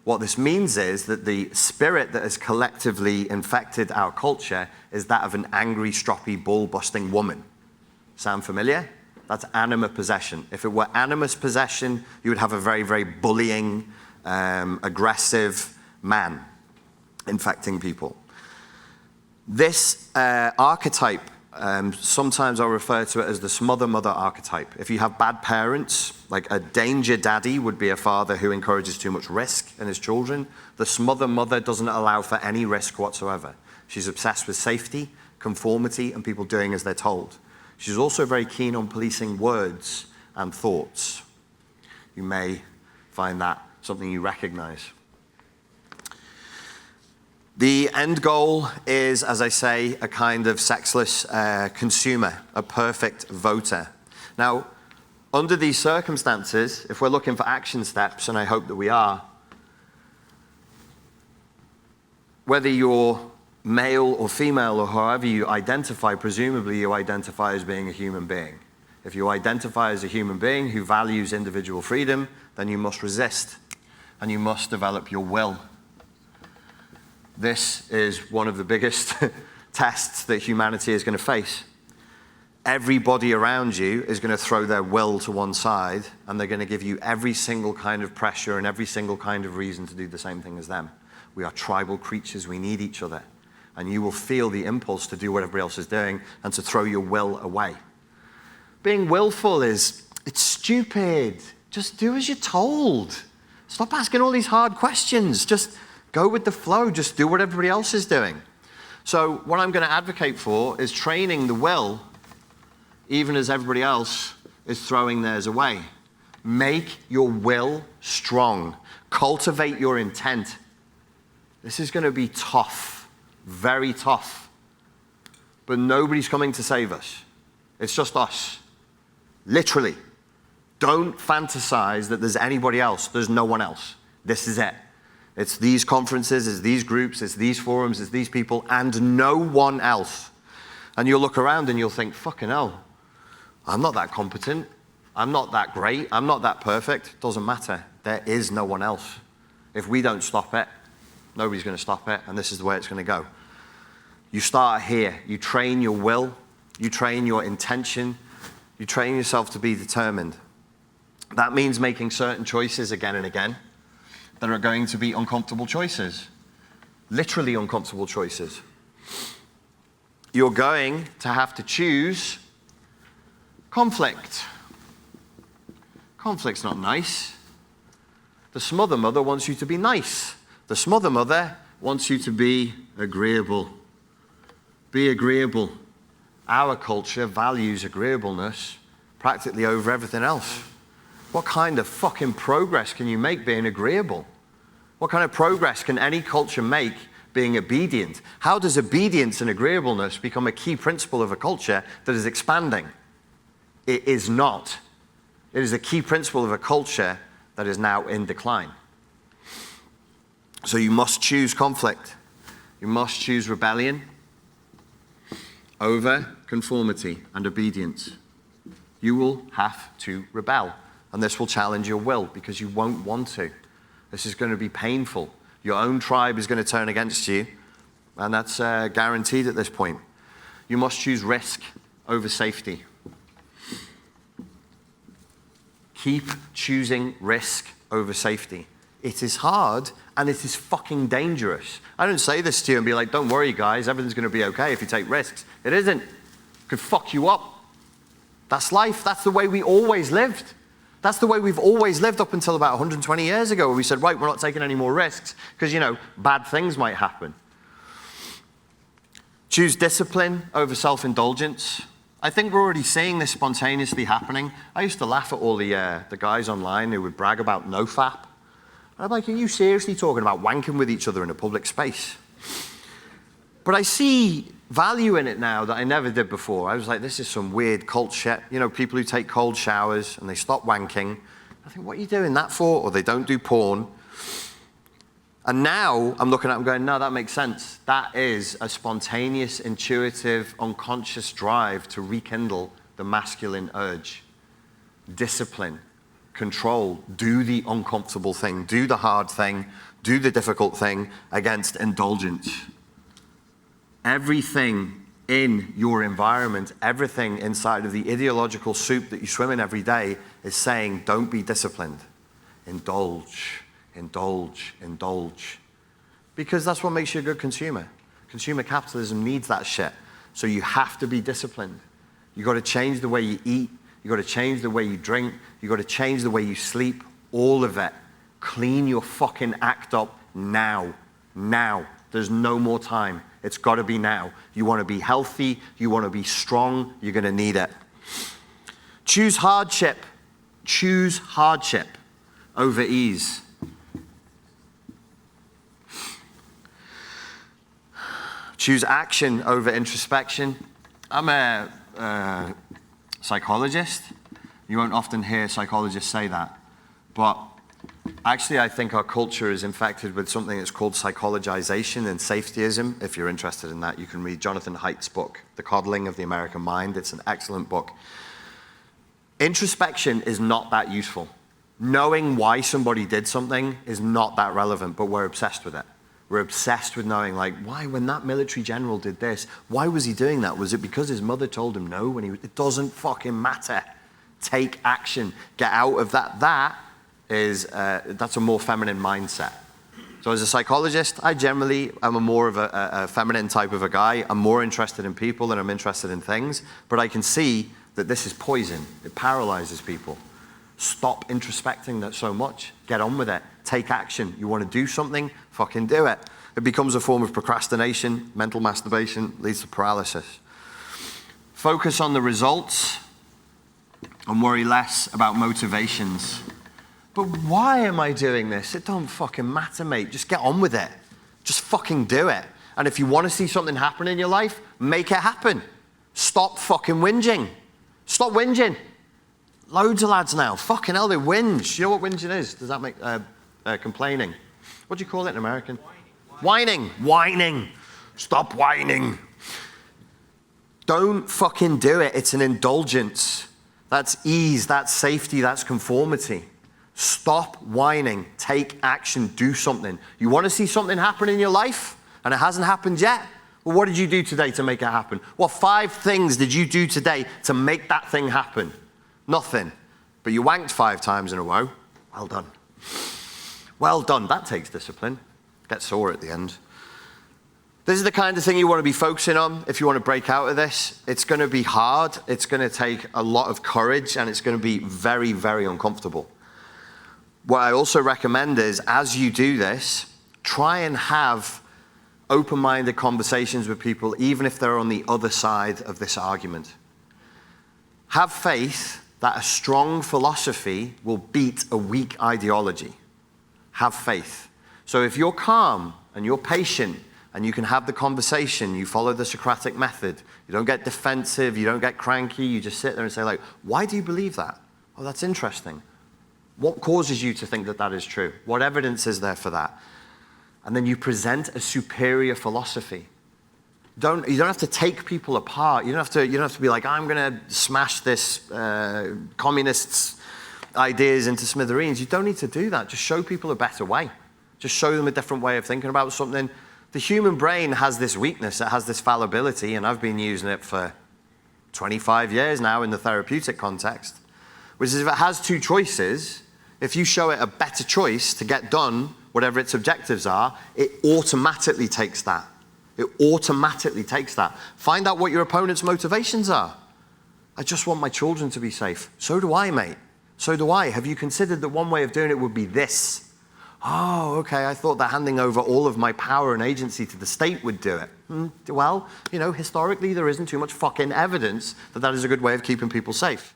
What this means is that the spirit that has collectively infected our culture is that of an angry, stroppy, ball-busting woman. Sound familiar? That's anima possession. If it were animus possession, you would have a very, very bullying, aggressive man infecting people. This archetype, sometimes I'll refer to it as the smother-mother archetype. If you have bad parents, like a danger daddy would be a father who encourages too much risk in his children. The smother-mother doesn't allow for any risk whatsoever. She's obsessed with safety, conformity, and people doing as they're told. She's also very keen on policing words and thoughts. You may find that something you recognize. The end goal is, as I say, a kind of sexless consumer, a perfect voter. Now, under these circumstances, if we're looking for action steps, and I hope that we are, whether you're male or female or however you identify, presumably you identify as being a human being. If you identify as a human being who values individual freedom, then you must resist, and you must develop your will. This is one of the biggest tests that humanity is going to face. Everybody around you is going to throw their will to one side, and they're going to give you every single kind of pressure and every single kind of reason to do the same thing as them. We are tribal creatures. We need each other. And you will feel the impulse to do what everybody else is doing and to throw your will away. Being willful it's stupid. Just do as you're told. Stop asking all these hard questions. Just go with the flow. Just do what everybody else is doing. So what I'm going to advocate for is training the will, even as everybody else is throwing theirs away. Make your will strong. Cultivate your intent. This is going to be tough, very tough. But nobody's coming to save us. It's just us. Literally. Don't fantasize that there's anybody else. There's no one else. This is it. It's these conferences, it's these groups, it's these forums, it's these people, and no one else. And you'll look around and you'll think, fucking hell, I'm not that competent. I'm not that great. I'm not that perfect. Doesn't matter. There is no one else. If we don't stop it, nobody's going to stop it, and this is the way it's going to go. You start here. You train your will. You train your intention. You train yourself to be determined. That means making certain choices again and again that are going to be uncomfortable choices. Literally uncomfortable choices. You're going to have to choose conflict. Conflict's not nice. The smother mother wants you to be nice. The smother mother wants you to be agreeable. Be agreeable. Our culture values agreeableness practically over everything else. What kind of fucking progress can you make being agreeable? What kind of progress can any culture make being obedient? How does obedience and agreeableness become a key principle of a culture that is expanding? It is not. It is a key principle of a culture that is now in decline. So you must choose conflict. You must choose rebellion over conformity and obedience. You will have to rebel. And this will challenge your will because you won't want to. This is going to be painful. Your own tribe is going to turn against you. And that's guaranteed at this point. You must choose risk over safety. Keep choosing risk over safety. It is hard and it is fucking dangerous. I don't say this to you and be like, don't worry guys, everything's going to be okay if you take risks. It isn't. It could fuck you up. That's life. That's the way we always lived. That's the way we've always lived up until about 120 years ago where we said, right, we're not taking any more risks because, you know, bad things might happen. Choose discipline over self-indulgence. I think we're already seeing this spontaneously happening. I used to laugh at all the guys online who would brag about nofap. And I'm like, are you seriously talking about wanking with each other in a public space? But I see value in it now that I never did before. I was like, this is some weird cult shit. You know, people who take cold showers and they stop wanking. I think, what are you doing that for? Or they don't do porn. And now I'm looking at them going, no, that makes sense. That is a spontaneous, intuitive, unconscious drive to rekindle the masculine urge. Discipline, control, do the uncomfortable thing, do the hard thing, do the difficult thing against indulgence. Everything in your environment, everything inside of the ideological soup that you swim in every day is saying, don't be disciplined. Indulge, indulge, indulge. Because that's what makes you a good consumer. Consumer capitalism needs that shit. So you have to be disciplined. You got to change the way you eat. You got to change the way you drink. You got to change the way you sleep. All of it. Clean your fucking act up now. Now. There's no more time. It's got to be now. You want to be healthy. You want to be strong. You're going to need it. Choose hardship. Choose hardship over ease. Choose action over introspection. I'm a psychologist. You won't often hear psychologists say that. But actually, I think our culture is infected with something that's called psychologization and safetyism. If you're interested in that, you can read Jonathan Haidt's book, The Coddling of the American Mind. It's an excellent book. Introspection is not that useful. Knowing why somebody did something is not that relevant, but we're obsessed with it. We're obsessed with knowing, like, why, when that military general did this, why was he doing that? Was it because his mother told him no when he was, it doesn't fucking matter. Take action. Get out of that. That's a more feminine mindset. So as a psychologist, I generally am more of a feminine type of a guy. I'm more interested in people than I'm interested in things, but I can see that this is poison. It paralyzes people. Stop introspecting that so much. Get on with it. Take action. You want to do something? Fucking do it. It becomes a form of procrastination. Mental masturbation leads to paralysis. Focus on the results and worry less about motivations. But why am I doing this? It don't fucking matter, mate. Just get on with it. Just fucking do it. And if you want to see something happen in your life, make it happen. Stop fucking whinging. Stop whinging. Loads of lads now, fucking hell, they whinge. You know what whinging is? Does that make, complaining? What do you call it in American? Whining. Whining. Stop whining. Don't fucking do it. It's an indulgence. That's ease, that's safety, that's conformity. Stop whining. Take action. Do something. You want to see something happen in your life and it hasn't happened yet? Well, what did you do today to make it happen? What 5 things did you do today to make that thing happen? Nothing. But you wanked 5 times in a row. Well done. Well done. That takes discipline. Get sore at the end. This is the kind of thing you want to be focusing on if you want to break out of this. It's going to be hard. It's going to take a lot of courage, and it's going to be very, very uncomfortable. What I also recommend is, as you do this, try and have open-minded conversations with people, even if they're on the other side of this argument. Have faith that a strong philosophy will beat a weak ideology. Have faith. So if you're calm and you're patient and you can have the conversation, you follow the Socratic method, you don't get defensive, you don't get cranky, you just sit there and say, like, why do you believe that? Oh, that's interesting. What causes you to think that that is true? What evidence is there for that? And then you present a superior philosophy. You don't have to take people apart. You don't have to be like, I'm going to smash this communist's ideas into smithereens. You don't need to do that. Just show people a better way. Just show them a different way of thinking about something. The human brain has this weakness. It has this fallibility, and I've been using it for 25 years now in the therapeutic context, which is if it has 2 choices, if you show it a better choice to get done whatever its objectives are, it automatically takes that. It automatically takes that. Find out what your opponent's motivations are. I just want my children to be safe. So do I, mate. So do I. Have you considered that one way of doing it would be this? Oh, okay, I thought that handing over all of my power and agency to the state would do it. Well, historically there isn't too much fucking evidence that that is a good way of keeping people safe.